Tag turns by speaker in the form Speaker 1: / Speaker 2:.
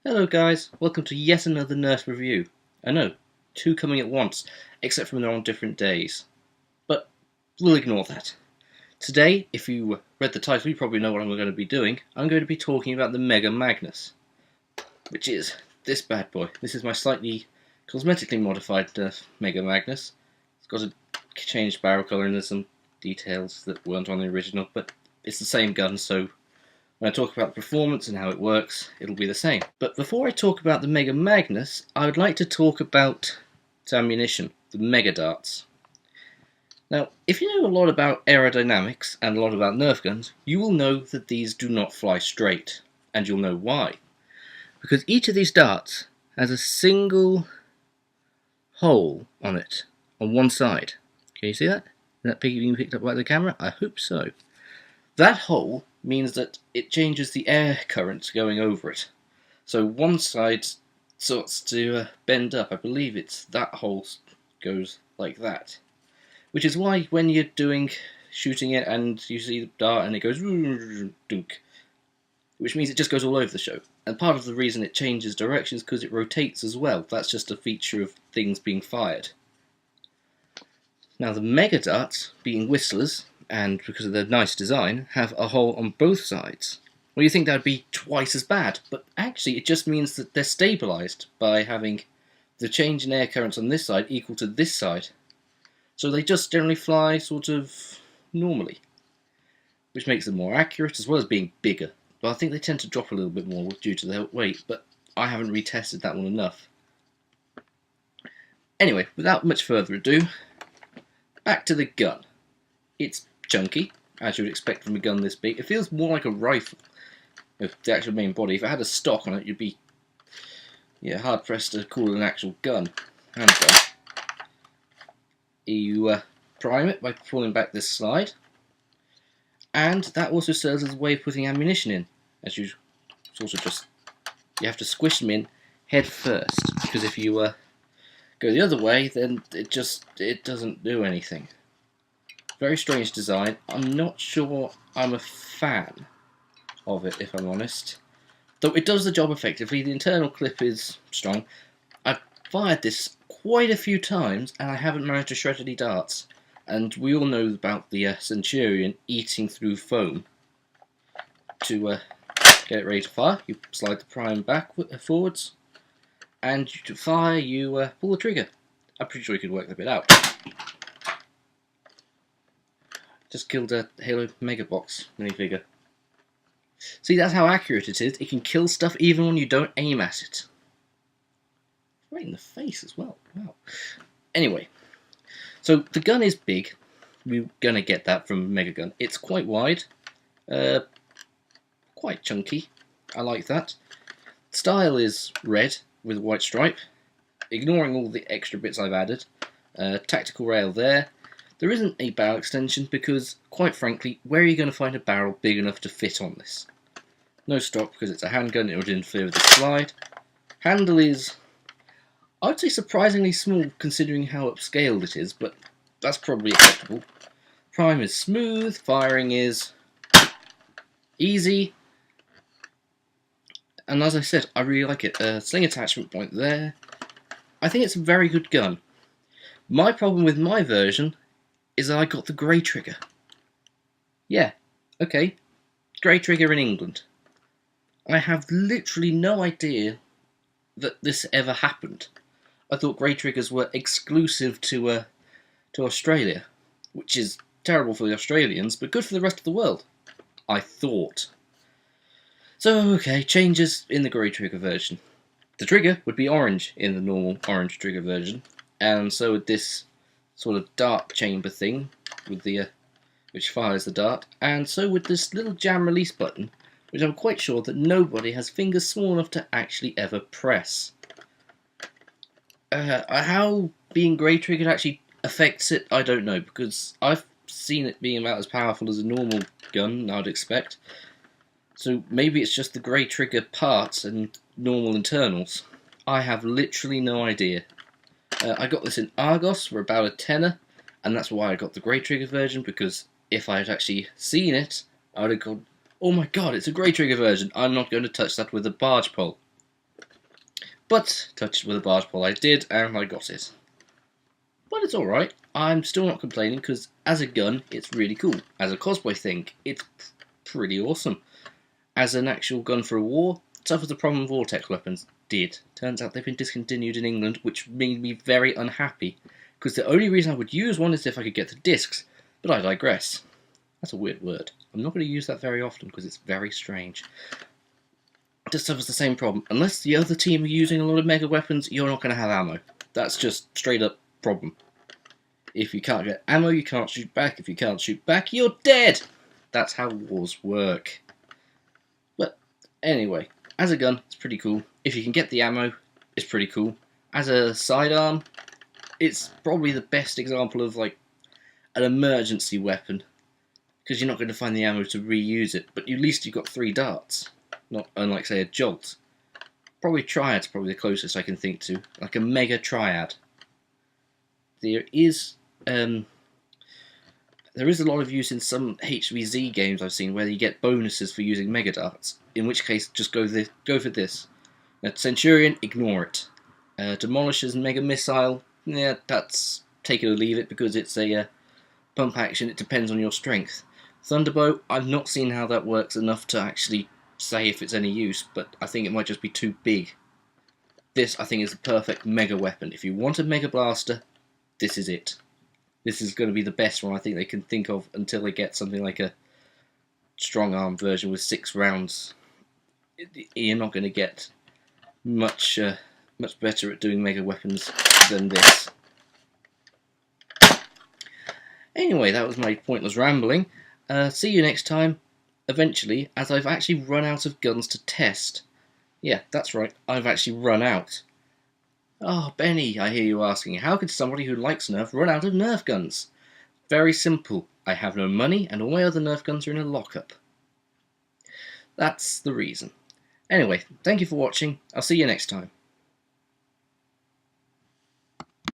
Speaker 1: Hello guys, welcome to yet another Nerf review. I know, 2 coming at once, except from they're on different days. But we'll ignore that. Today, if you read the title, you probably know what I'm going to be doing. I'm going to be talking about the Mega Magnus, which is this bad boy. This is my slightly cosmetically modified Mega Magnus. It's got a changed barrel colour and there's some details that weren't on the original, but it's the same gun, so when I talk about the performance and how it works, it'll be the same. But before I talk about the Mega Magnus, I would like to talk about its ammunition, the Mega Darts. Now, if you know a lot about aerodynamics and a lot about Nerf guns, you will know that these do not fly straight, and you'll know why. Because each of these darts has a single hole on it, on one side. Can you see that? Is that being picked up by the camera? I hope so. That hole means that it changes the air current going over it. So one side starts to bend up. I believe it's that hole goes like that. Which is why when you're shooting it and you see the dart and it goes dunk, which means it just goes all over the show. And part of the reason it changes direction is because it rotates as well. That's just a feature of things being fired. Now the Mega Darts, being whistlers, and because of their nice design, have a hole on both sides. Well, you think that would be twice as bad, but actually it just means that they're stabilised by having the change in air currents on this side equal to this side. So they just generally fly sort of normally, which makes them more accurate as well as being bigger. But I think they tend to drop a little bit more due to their weight, but I haven't retested that one enough. Anyway, without much further ado, back to the gun. It's chunky, as you would expect from a gun this big. It feels more like a rifle with the actual main body. If it had a stock on it, you'd be hard pressed to call it an actual gun. Handgun. You prime it by pulling back this slide, and that also serves as a way of putting ammunition in. As you you have to squish them in head first, because if you go the other way, then it doesn't do anything. Very strange design. I'm not sure I'm a fan of it, if I'm honest. Though it does the job effectively. The internal clip is strong. I've fired this quite a few times and I haven't managed to shred any darts. And we all know about the Centurion eating through foam. To get it ready to fire, you slide the prime forwards, and to fire, you pull the trigger. I'm pretty sure you could work that bit out. Just killed a Halo Mega Box minifigure. See, that's how accurate it is. It can kill stuff even when you don't aim at it. Right in the face as well. Wow. Anyway, so the gun is big. We're gonna get that from Mega Gun. It's quite wide, quite chunky. I like that. Style is red with a white stripe. Ignoring all the extra bits I've added. Tactical rail there. There isn't a barrel extension because, quite frankly, where are you going to find a barrel big enough to fit on this? No stock because it's a handgun, it would interfere with the slide. Handle is, I would say, surprisingly small considering how upscaled it is, but that's probably acceptable. Prime is smooth, firing is easy, and as I said, I really like it. Sling attachment point there. I think it's a very good gun. My problem with my version is that I got the grey trigger. Yeah, okay, grey trigger in England. I have literally no idea that this ever happened. I thought grey triggers were exclusive to Australia, which is terrible for the Australians, but good for the rest of the world, I thought. So, okay, changes in the grey trigger version. The trigger would be orange in the normal orange trigger version, and so would this sort of dart chamber thing with the which fires the dart, and so with this little jam release button, which I'm quite sure that nobody has fingers small enough to actually ever press. How being grey triggered actually affects it, I don't know, because I've seen it being about as powerful as a normal gun, I'd expect. So maybe it's just the grey trigger parts and normal internals. I have literally no idea. I got this in Argos for about a tenner, and that's why I got the grey trigger version, because if I had actually seen it, I would have Oh my god, it's a grey trigger version. I'm not going to touch that with a barge pole. But touch it with a barge pole I did, and I got it. But it's alright. I'm still not complaining, because as a gun, it's really cool. As a cosplay thing, it's pretty awesome. As an actual gun for a war, it suffers the problem Vortex weapons did. Turns out they've been discontinued in England, which made me very unhappy, because the only reason I would use one is if I could get the discs, but I digress. That's a weird word. I'm not going to use that very often, because it's very strange. It just suffers the same problem. Unless the other team are using a lot of mega weapons, you're not going to have ammo. That's just straight up problem. If you can't get ammo, you can't shoot back. If you can't shoot back, you're dead! That's how wars work. But anyway, as a gun, it's pretty cool. If you can get the ammo, it's pretty cool. As a sidearm, it's probably the best example of like an emergency weapon, because you're not going to find the ammo to reuse it, but at least you've got 3 darts, not unlike say a jolt. Probably triad's probably the closest I can think to, like a mega triad. There is a lot of use in some HVZ games I've seen where you get bonuses for using mega darts. In which case, just go for this. Now, Centurion, ignore it. Demolisher's mega missile, yeah, that's take it or leave it because it's a pump action. It depends on your strength. Thunderbow, I've not seen how that works enough to actually say if it's any use, but I think it might just be too big. This, I think, is the perfect mega weapon. If you want a mega blaster, this is it. This is going to be the best one I think they can think of until they get something like a strong arm version with 6 rounds. You're not going to get much better at doing mega weapons than this. Anyway, that was my pointless rambling. See you next time, eventually, as I've actually run out of guns to test. Yeah, that's right, I've actually run out. Oh, Benny, I hear you asking, how could somebody who likes Nerf run out of Nerf guns? Very simple. I have no money, and all my other Nerf guns are in a lockup. That's the reason. Anyway, thank you for watching. I'll see you next time.